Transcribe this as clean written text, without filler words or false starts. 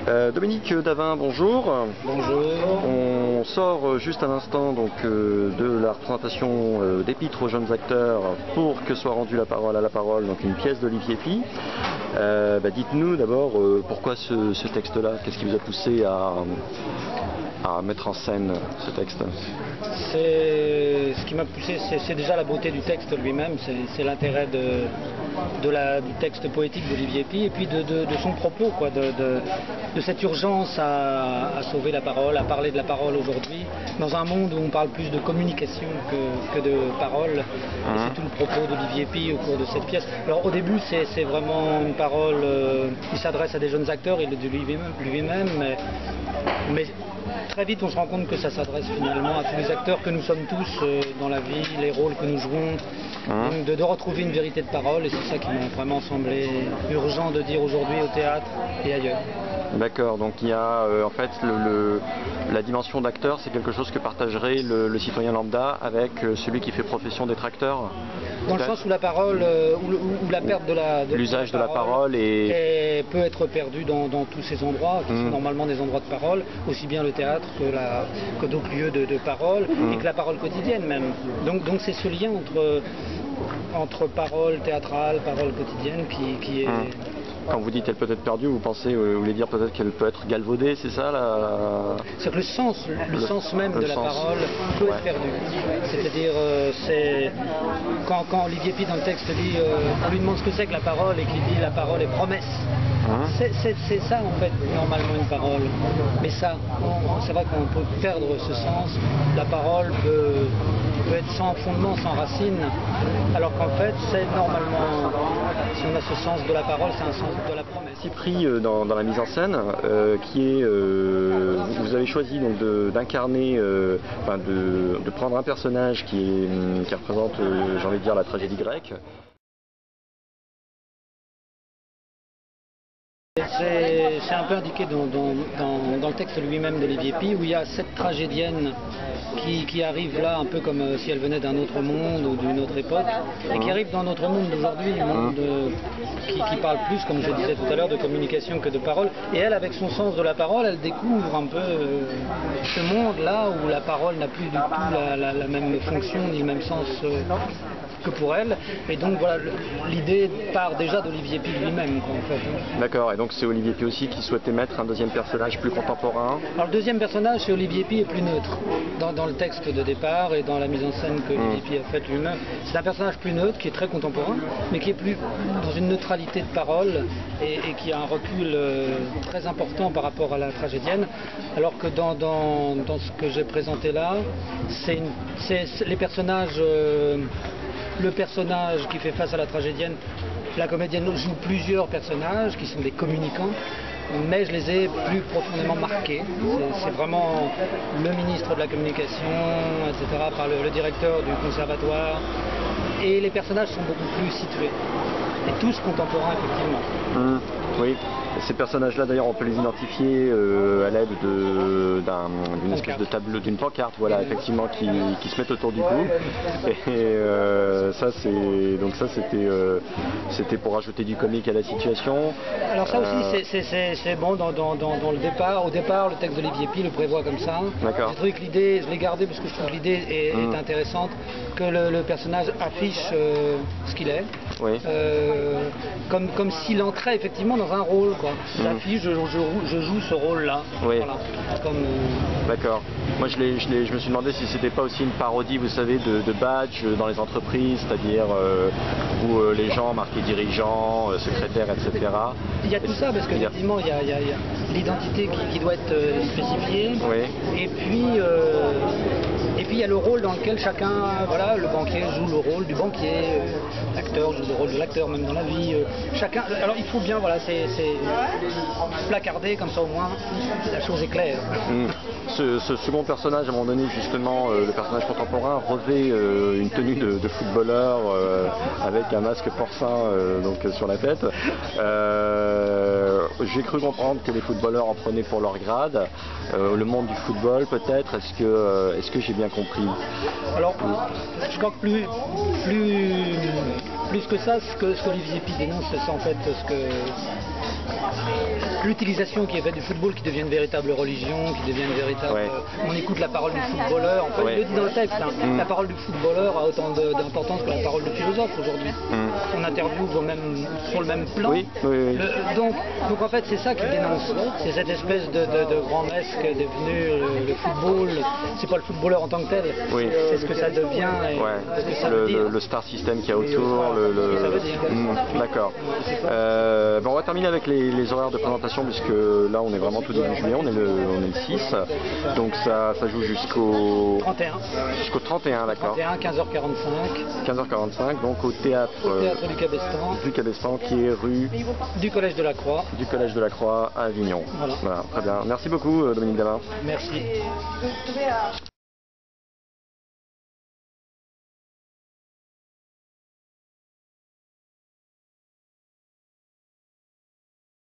Dominique Davin, bonjour. Bonjour. On sort juste à l'instant de la représentation d'Épître aux jeunes acteurs pour que soit rendue la parole à la parole, donc une pièce d'Olivier Py. Dites-nous d'abord pourquoi ce texte-là, qu'est-ce qui vous a poussé à mettre en scène ce texte? Ce qui m'a poussé, c'est déjà la beauté du texte lui-même, c'est l'intérêt du texte poétique d'Olivier Py et puis de son propos, quoi, de cette urgence à sauver la parole, à parler de la parole aujourd'hui, dans un monde où on parle plus de communication que de parole. Et c'est tout le propos d'Olivier Py au cours de cette pièce. Alors au début, c'est vraiment une parole qui s'adresse à des jeunes acteurs, il le dit lui-même, mais très vite on se rend compte que ça s'adresse finalement à tous les acteurs que nous sommes tous dans la vie, les rôles que nous jouons, donc de retrouver une vérité de parole, et c'est ça qui m'a vraiment semblé urgent de dire aujourd'hui au théâtre et ailleurs. D'accord, donc il y a en fait la dimension d'acteur, c'est quelque chose que partagerait le citoyen lambda avec celui qui fait profession d'être acteur. Dans le sens où la parole, où la perte de l'usage de la parole peut être perdue dans tous ces endroits, qui sont normalement des endroits de parole, aussi bien le théâtre que d'autres lieux de parole, et que la parole quotidienne même. Donc c'est ce lien entre parole théâtrale, parole quotidienne qui est... Quand vous dites qu'elle peut être perdue, vous voulez dire peut-être qu'elle peut être galvaudée, c'est ça C'est que le sens même de la parole peut être perdu. C'est-à-dire, quand Olivier Py dans le texte dit, on lui demande ce que c'est que la parole et qu'il dit la parole est promesse. C'est ça en fait normalement une parole. Mais ça, c'est vrai qu'on peut perdre ce sens. La parole peut être sans fondement, sans racine, alors qu'en fait c'est normalement, si on a ce sens de la parole, c'est un sens de la promesse. C'est pris dans la mise en scène, qui est, vous avez choisi donc d'incarner, de prendre un personnage qui représente, j'ai envie de dire, la tragédie grecque. C'est un peu indiqué dans le texte lui-même d'Olivier Py, où il y a cette tragédienne qui arrive là un peu comme si elle venait d'un autre monde ou d'une autre époque, et qui arrive dans notre monde d'aujourd'hui, un monde qui parle plus, comme je disais tout à l'heure, de communication que de parole. Et elle, avec son sens de la parole, elle découvre un peu ce monde-là où la parole n'a plus du tout la même fonction ni le même sens que pour elle. Et donc voilà, l'idée part déjà d'Olivier Py lui-même, en fait. D'accord, et donc c'est Olivier Py aussi qui souhaitait mettre un deuxième personnage plus contemporain. Alors le deuxième personnage, c'est Olivier Py, est plus neutre dans le texte de départ et dans la mise en scène que Olivier Py a faite lui-même. C'est un personnage plus neutre, qui est très contemporain, mais qui est plus dans une neutralité de parole et qui a un recul très important par rapport à la tragédienne, alors que dans ce que j'ai présenté là, c'est les personnages... Le personnage qui fait face à la tragédienne, la comédienne joue plusieurs personnages qui sont des communicants, mais je les ai plus profondément marqués. C'est vraiment le ministre de la communication, etc., par le directeur du conservatoire, et les personnages sont beaucoup plus situés, et tous contemporains effectivement. Oui. Ces personnages-là, d'ailleurs, on peut les identifier à l'aide d'une espèce de tableau, d'une pancarte, voilà, effectivement, qui se met autour du cou. Et c'était pour ajouter du comique à la situation. Alors ça aussi, c'est bon dans le départ. Au départ, le texte d'Olivier Py le prévoit comme ça. J'ai trouvé que l'idée, je l'ai gardée parce que je trouve que l'idée est intéressante, que le personnage affiche ce qu'il est. Oui. Comme s'il entrait effectivement dans un rôle, quoi. J'affiche, je joue ce rôle-là. Oui. Voilà. D'accord. Moi je me suis demandé si c'était pas aussi une parodie, vous savez, de badge dans les entreprises, c'est-à-dire où les gens marqués dirigeants, secrétaires, etc. Il y a tout ça, parce qu'effectivement il y a l'identité qui doit être spécifiée. Oui. Et puis il y a le rôle dans lequel chacun, voilà, le banquier joue le rôle du banquier, l'acteur joue le rôle de l'acteur, même dans la vie. Chacun. Alors il faut bien, voilà, c'est placardé, comme ça au moins la chose est claire. Ce second personnage, à un moment donné, justement, le personnage contemporain revêt une tenue de footballeur avec un masque porcin sur la tête. J'ai cru comprendre que les footballeurs en prenaient pour leur grade. Le monde du football, peut-être, est-ce que j'ai bien compris? Alors, je crois que plus que ça, ce qu'Olivier Py dénonce, c'est en fait l'utilisation qui est faite du football qui devient une véritable religion, qui devient une véritable... Ouais. On écoute la parole du footballeur, en fait, il le dit dans le texte, hein. La parole du footballeur a autant d'importance que la parole du philosophe aujourd'hui. On interviewe sur le même plan. Oui, oui, oui. Donc en fait c'est ça qu'il dénonce, c'est cette espèce de grand-messe qui est devenu le football. C'est pas le footballeur en tant que tel, Oui. c'est ce que ça devient et ce que ça veut dire. Le star system qu'il y a autour. Ce que ça veut dire. D'accord. Bon, on va terminer avec les horaires de présentation puisque là on est vraiment tout début juillet, on est le 6. Donc ça joue jusqu'au 31. Jusqu'au 31, d'accord. 31, 15h45. 15h45, donc au théâtre Du Cabestan. Du Cabestan qui est rue Du Collège de la Croix. Du Collège de la Croix à Avignon. Voilà. Très bien. Merci beaucoup Dominique Davin. Merci.